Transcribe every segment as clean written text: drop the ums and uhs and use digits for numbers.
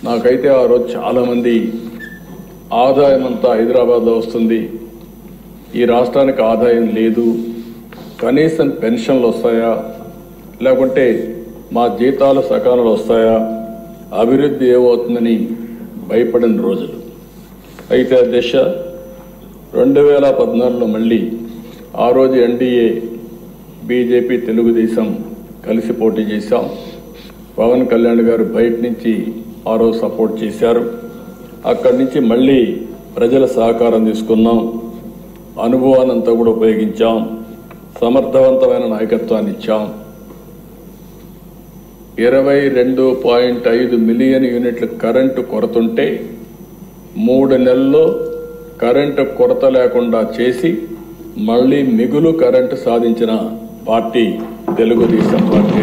నాకైతే ఆ రోజు చాలామంది ఆదాయం అంతా హైదరాబాద్లో వస్తుంది, ఈ రాష్ట్రానికి ఆదాయం లేదు, కనీసం పెన్షన్లు వస్తాయా, లేకుంటే మా జీతాలు సకాలంలో వస్తాయా, అభివృద్ధి ఏమవుతుందని భయపడిన రోజులు. అయితే ఆ దిశ 2014లో మళ్ళీ ఆ రోజు ఎన్డీఏ బీజేపీ తెలుగుదేశం కలిసి పోటీ చేశాం. పవన్ కళ్యాణ్ గారు బయట నుంచి ఆ రోజు సపోర్ట్ చేశారు. అక్కడి నుంచి మళ్ళీ ప్రజల సహకారం తీసుకున్నాం, అనుభవాన్నంతా కూడా ఉపయోగించాం, సమర్థవంతమైన నాయకత్వాన్ని ఇచ్చాం. 22.5 మిలియన్ యూనిట్ల కరెంటు కొరతుంటే 3 నెలల్లో కరెంటు కొరత లేకుండా చేసి మళ్ళీ మిగులు కరెంటు సాధించిన పార్టీ తెలుగుదేశం పార్టీ.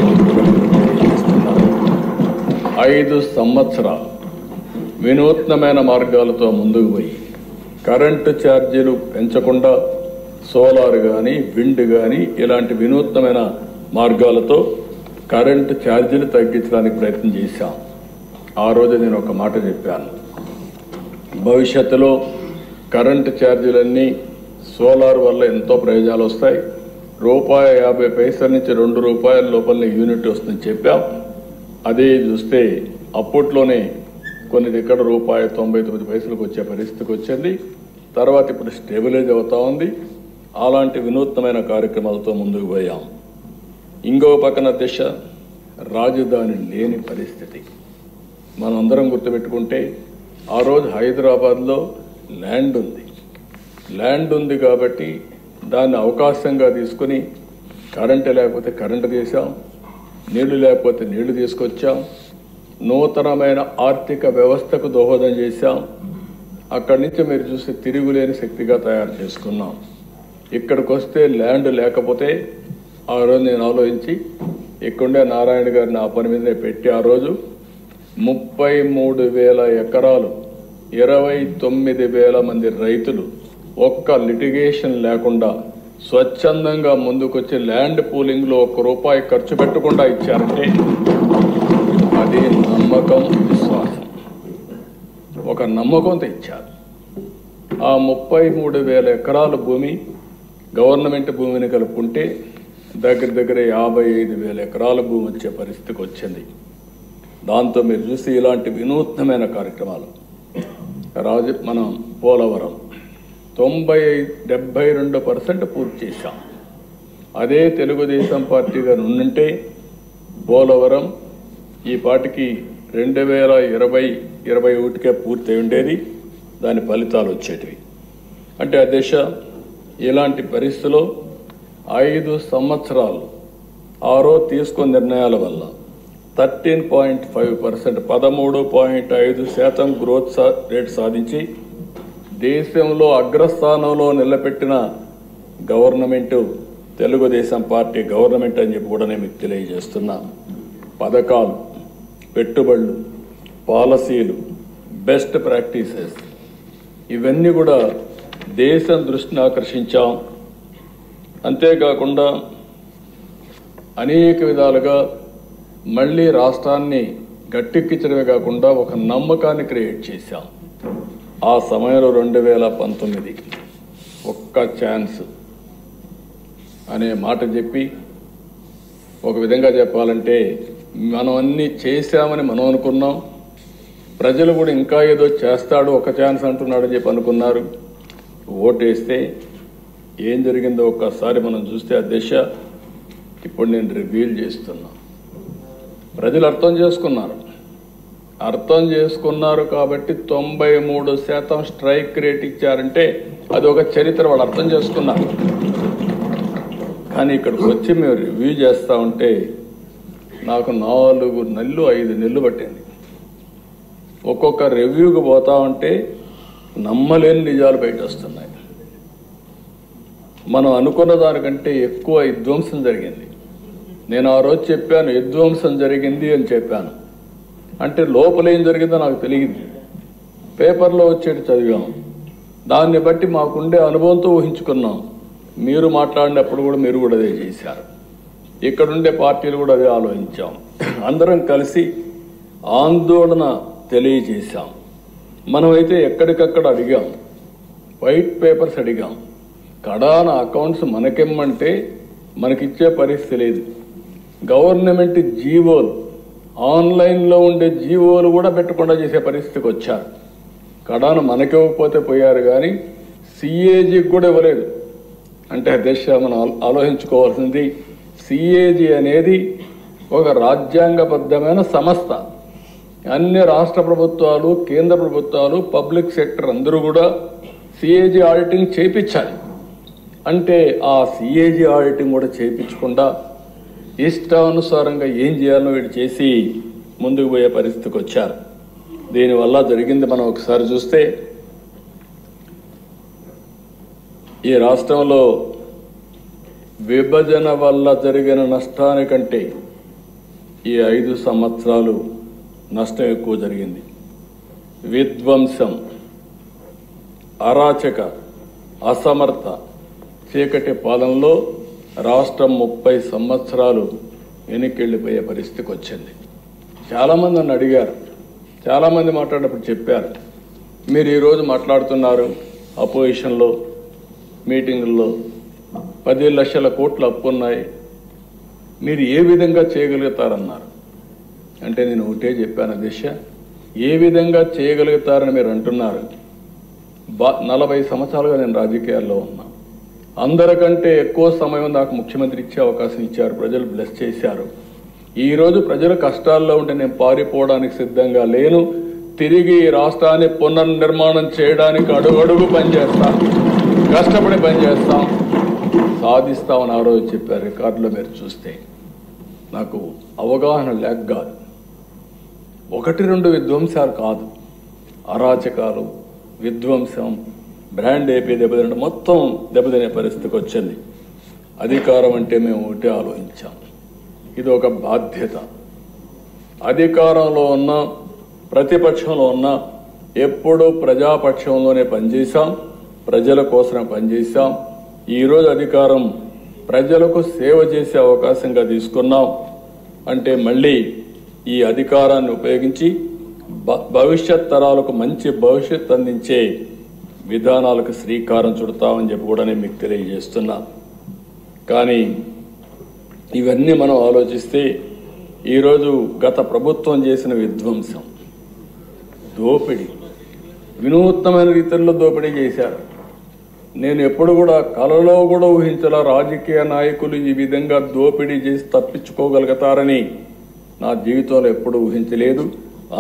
5 సంవత్సరాలు వినూత్నమైన మార్గాలతో ముందుకు పోయి కరెంటు ఛార్జీలు పెంచకుండా సోలార్ కానీ విండ్ కానీ ఇలాంటి వినూత్నమైన మార్గాలతో కరెంటు ఛార్జీలు తగ్గించడానికి ప్రయత్నం చేశాం. ఆ రోజు నేను ఒక మాట చెప్పాను, భవిష్యత్తులో కరెంటు ఛార్జీలన్నీ సోలార్ వల్ల ఎంతో ప్రయోజనాలు వస్తాయి, ₹1.50 నుంచి ₹2 లోపలనే యూనిట్ వస్తుందని చెప్పాం. అదే చూస్తే అప్పట్లోనే కొన్ని దగ్గర ₹1.99 వచ్చే పరిస్థితికి వచ్చింది. తర్వాత ఇప్పుడు స్టెబిలైజ్ అవుతా ఉంది. అలాంటి వినూత్నమైన కార్యక్రమాలతో ముందుకు పోయాం. ఇంకో పక్కన దిశ రాజధాని లేని పరిస్థితి. మనం అందరం గుర్తుపెట్టుకుంటే ఆ రోజు హైదరాబాద్లో ల్యాండ్ ఉంది కాబట్టి దాన్ని అవకాశంగా తీసుకుని కరెంటు లేకపోతే కరెంటు చేశాం, నీళ్లు లేకపోతే నీళ్లు తీసుకొచ్చాం, నూతనమైన ఆర్థిక వ్యవస్థకు దోహదం చేశాం. అక్కడి నుంచి మీరు చూస్తే తిరుగులేని శక్తిగా తయారు చేసుకున్నాం. ఇక్కడికి వస్తే ల్యాండ్ లేకపోతే ఆ రోజు నేను ఆలోచించి ఇక్కడే నారాయణ గారిని ఆ పని మీదనే పెట్టి ఆ రోజు 33,000 ఎకరాలు 29,000 మంది రైతులు ఒక్క లిటిగేషన్ లేకుండా స్వచ్ఛందంగా ముందుకొచ్చి ల్యాండ్ పూలింగ్లో ₹1 ఖర్చు పెట్టకుండా ఇచ్చారంటే అది నమ్మకం, విశ్వాసం. ఒక నమ్మకంతో ఇచ్చారు. ఆ 33,000 ఎకరాల భూమి గవర్నమెంట్ భూమిని కలుపుకుంటే దగ్గర 55,000 ఎకరాల భూమి వచ్చే పరిస్థితికి వచ్చింది. దాంతో మీరు చూసి ఇలాంటి వినూత్నమైన కార్యక్రమాలు మనం పోలవరం 72% పూర్తి చేశాం. అదే తెలుగుదేశం పార్టీగా నుండింటే పోలవరం ఈ పాటికి 2020-21కే పూర్తి అయి ఉండేది, దాని ఫలితాలు వచ్చేటివి. అంటే ఆ దిశ ఇలాంటి పరిస్థితుల్లో 5 సంవత్సరాలు ఆరో తీసుకున్న నిర్ణయాల వల్ల 13.5% 13.5% గ్రోత్ రేట్ సాధించి దేశంలో అగ్రస్థానంలో నిలబెట్టిన గవర్నమెంటు తెలుగుదేశం పార్టీ గవర్నమెంట్ అని చెప్పి కూడా నేను మీకు తెలియజేస్తున్నా. పథకాలు, పెట్టుబడులు, పాలసీలు, బెస్ట్ ప్రాక్టీసెస్ ఇవన్నీ కూడా దేశం దృష్టిని ఆకర్షించాం. అంతేకాకుండా అనేక విధాలుగా మళ్ళీ రాష్ట్రాన్ని గట్టెక్కించడమే కాకుండా ఒక నమ్మకాన్ని క్రియేట్ చేశాం. ఆ సమయంలో 2019 ఒక్క ఛాన్స్ అనే మాట చెప్పి ఒక విధంగా చెప్పాలంటే మనం అన్నీ చేశామని మనం అనుకున్నాం. ప్రజలు కూడా ఇంకా ఏదో చేస్తాడు, ఒక ఛాన్స్ అంటున్నాడని చెప్పి అనుకున్నారు. ఓటేస్తే ఏం జరిగిందో ఒక్కసారి మనం చూస్తే ఆ దిశ ఇప్పుడు నేను రివీల్ చేస్తున్నా. ప్రజలు అర్థం చేసుకున్నారు కాబట్టి 93% స్ట్రైక్ రేట్ ఇచ్చారంటే అది ఒక చరిత్ర, వాళ్ళు అర్థం చేసుకున్నారు. కానీ ఇక్కడికి వచ్చి మేము రివ్యూ చేస్తూ ఉంటే నాకు 4 నెలలు 5 నెలలు పట్టింది. ఒక్కొక్క రివ్యూకి పోతా ఉంటే నమ్మలేని నిజాలు బయట వస్తున్నాయి. మనం అనుకున్న దానికంటే ఎక్కువ విధ్వంసం జరిగింది. నేను ఆ రోజు చెప్పాను విధ్వంసం జరిగింది అని చెప్పాను. అంటే లోపల ఏం జరిగిందో నాకు తెలియదు, పేపర్లో వచ్చేటి చదివాం. దాన్ని బట్టి మాకుండే అనుభవంతో ఊహించుకున్నాం. మీరు మాట్లాడినప్పుడు కూడా మీరు కూడా అదే చేశారు. ఇక్కడుండే పార్టీలు కూడా అదే ఆలోచించాం. అందరం కలిసి ఆందోళన తెలియజేశాం. మనమైతే ఎక్కడికక్కడ అడిగాం, వైట్ పేపర్స్ అడిగాం. కడాన అకౌంట్స్ మనకిమ్మంటే మనకిచ్చే పరిస్థితి లేదు. గవర్నమెంట్ జీవోలు, ఆన్లైన్లో ఉండే జీవోలు కూడా పెట్టకుండా చేసే పరిస్థితికి వచ్చారు. కడాన మనకివ్వకపోతే పోయారు, కానీ సిఏజీకి కూడా ఇవ్వలేదు. అంటే దిశ మనం ఆలోచించుకోవాల్సింది, సిఏజీ అనేది ఒక రాజ్యాంగబద్ధమైన సంస్థ. అన్ని రాష్ట్ర ప్రభుత్వాలు, కేంద్ర ప్రభుత్వాలు, పబ్లిక్ సెక్టర్ అందరూ కూడా సిఏజీ ఆడిటింగ్ చేయించాలి. అంటే ఆ సిఏజీ ఆడిటింగ్ కూడా చేయించకుండా ఇష్టానుసారంగా ఏం చేయాలో వీడు చేసి ముందుకు పోయే పరిస్థితికి వచ్చారు. దీనివల్ల జరిగింది మనం ఒకసారి చూస్తే, ఈ రాష్ట్రంలో విభజన వల్ల జరిగిన నష్టానికంటే ఈ 5 సంవత్సరాలు నష్టం ఎక్కువ జరిగింది. విధ్వంసం, అరాచక, అసమర్థ, చీకటి పాలనలో రాష్ట్రం 30 సంవత్సరాలు వెనక్కి పరిస్థితికి వచ్చింది. చాలామంది నన్ను అడిగారు, చాలామంది మాట్లాడినప్పుడు చెప్పారు, మీరు ఈరోజు మాట్లాడుతున్నారు అపోజిషన్లో మీటింగుల్లో 10 లక్షల కోట్ల అప్పు ఉన్నాయి, మీరు ఏ విధంగా చేయగలుగుతారన్నారు. అంటే నేను ఒకటే చెప్పాను, దిశ ఏ విధంగా చేయగలుగుతారని మీరు అంటున్నారు. 40 సంవత్సరాలుగా నేను రాజకీయాల్లో ఉన్నా. అందరికంటే ఎక్కువ సమయం నాకు ముఖ్యమంత్రి ఇచ్చే అవకాశం ఇచ్చారు, ప్రజలు బ్లెస్ చేశారు. ఈరోజు ప్రజల కష్టాల్లో ఉంటే నేను పారిపోవడానికి సిద్ధంగా లేను. తిరిగి ఈ రాష్ట్రాన్ని పునర్నిర్మాణం చేయడానికి అడుగడుగు పనిచేస్తాం, కష్టపడి పనిచేస్తాం, సాధిస్తామని ఆ రోజు చెప్పారు. రికార్డులో మీరు చూస్తే నాకు అవగాహన లేక కాదు, 1-2 విధ్వంసాలు కాదు, అరాచకాలు, విధ్వంసం, బ్రాండ్ ఏపీ దెబ్బతినడం, మొత్తం దెబ్బతినే పరిస్థితికి వచ్చింది. అధికారం అంటే మేము ఒకటే ఆలోచించాం, ఇది ఒక బాధ్యత. అధికారంలో ఉన్న, ప్రతిపక్షంలో ఉన్న ఎప్పుడూ ప్రజాపక్షంలోనే పనిచేశాం, ప్రజల కోసమే పనిచేశాం. ఈరోజు అధికారం ప్రజలకు సేవ చేసే అవకాశంగా తీసుకున్నాం. అంటే మళ్ళీ ఈ అధికారాన్ని ఉపయోగించి భవిష్యత్ తరాలకు మంచి భవిష్యత్ అందించే విధానాలకు శ్రీకారం చుడతామని చెప్పి కూడా నేను మీకు తెలియజేస్తున్నా. కానీ ఇవన్నీ మనం ఆలోచిస్తే ఈరోజు గత ప్రభుత్వం చేసిన విధ్వంసం, దోపిడీ, వినూత్నమైన రీతిలో దోపిడీ చేశారు. నేను ఎప్పుడు కూడా కలలో కూడా ఊహించలా రాజకీయ నాయకులు ఈ విధంగా దోపిడీ చేసి తప్పించుకోగలుగుతారని నా జీవితంలో ఎప్పుడు ఊహించలేదు.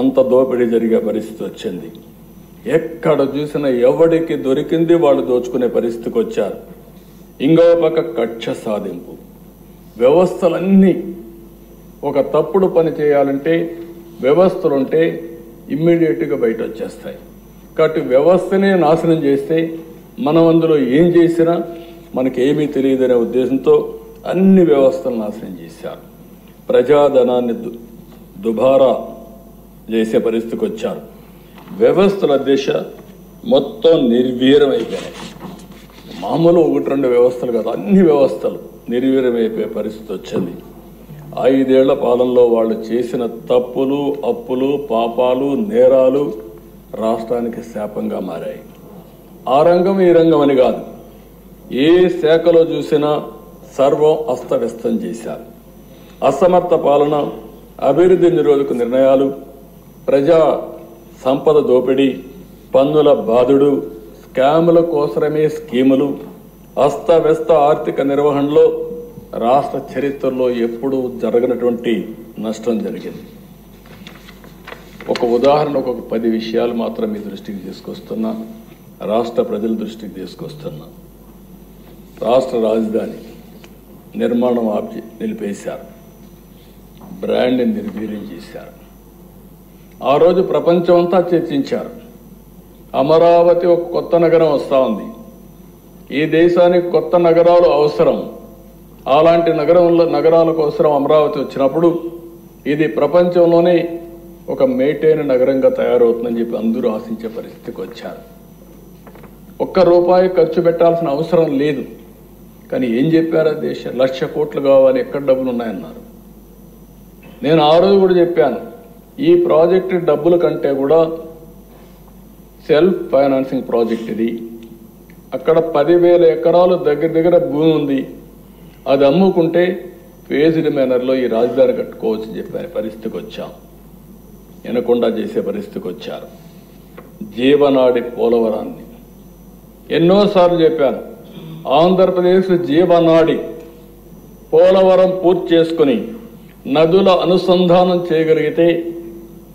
అంత దోపిడీ జరిగే పరిస్థితి వచ్చింది. ఎక్కడ చూసినా ఎవడికి దొరికింది వాళ్ళు దోచుకునే పరిస్థితికి వచ్చారు. ఇంకో పక్క కక్ష సాధింపు, వ్యవస్థలన్నీ ఒక తప్పుడు పని చేయాలంటే వ్యవస్థలుంటే ఇమ్మీడియట్గా బయట వచ్చేస్తాయి. కాబట్టి వ్యవస్థనే నాశనం చేస్తే మనం అందులో ఏం చేసినా మనకేమీ తెలియదనే ఉద్దేశంతో అన్ని వ్యవస్థలు నాశనం చేశారు. ప్రజాధనాన్ని దుబారా చేసే పరిస్థితికి వచ్చారు. వ్యవస్థల దిశ మొత్తం నిర్వీర్యమైపోయాయి. మామూలు 1-2 వ్యవస్థలు కాదు, అన్ని వ్యవస్థలు నిర్వీర్యమైపోయే పరిస్థితి వచ్చింది. 5 ఏళ్ల పాలనలో వాళ్ళు చేసిన తప్పులు, అప్పులు, పాపాలు, నేరాలు రాష్ట్రానికి శాపంగా మారాయి. ఆ రంగం ఈ రంగం అని కాదు, ఏ శాఖలో చూసినా సర్వం అస్తవ్యస్తం చేశారు. అసమర్థ పాలన, అభివృద్ధి నిరోధక నిర్ణయాలు, ప్రజా సంపద దోపిడీ, పన్నుల బాధుడు, స్కాముల కోసమే స్కీములు, అస్తవ్యస్త ఆర్థిక నిర్వహణలో రాష్ట్ర చరిత్రలో ఎప్పుడూ జరగనటువంటి నష్టం జరిగింది. ఒక ఉదాహరణకు ఒక 10 విషయాలు మాత్రం మీ దృష్టికి తీసుకొస్తున్నా, రాష్ట్ర ప్రజల దృష్టికి తీసుకొస్తున్నా. రాష్ట్ర రాజధాని నిర్మాణం నిలిపేశారు, బ్రాండ్ని నిర్వీర్యం చేశారు. ఆ రోజు ప్రపంచం అంతా చర్చించారు, అమరావతి ఒక కొత్త నగరం వస్తూ ఉంది, ఈ దేశానికి కొత్త నగరాలు అవసరం, అలాంటి నగరాలకు అవసరం అమరావతి వచ్చినప్పుడు ఇది ప్రపంచంలోనే ఒక మేటైన నగరంగా తయారవుతుందని చెప్పి అందరూ ఆశించే పరిస్థితికి వచ్చారు. ₹1 ఖర్చు పెట్టాల్సిన అవసరం లేదు. కానీ ఏం చెప్పారా, దేశం 1,00,000 కోట్లు కావాలి, ఎక్కడ డబ్బులు ఉన్నాయన్నారు. నేను ఆ రోజు కూడా చెప్పాను, ఈ ప్రాజెక్టు డబ్బుల కంటే కూడా సెల్ఫ్ ఫైనాన్సింగ్ ప్రాజెక్ట్ ఇది. అక్కడ 10,000 ఎకరాలు దగ్గర భూమి ఉంది. అది అమ్ముకుంటే ఫేజ్డ్ మేనర్లో ఈ రాజధాని కట్టుకోవచ్చు చెప్పే పరిస్థితికి వచ్చాం. వినకుండా చేసే పరిస్థితికి వచ్చారు. జీవనాడి పోలవరాన్ని ఎన్నోసార్లు చెప్పాను. ఆంధ్రప్రదేశ్ జీవనాడి పోలవరం పూర్తి చేసుకుని నదుల అనుసంధానం చేయగలిగితే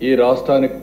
ఈ రాష్ట్రానికి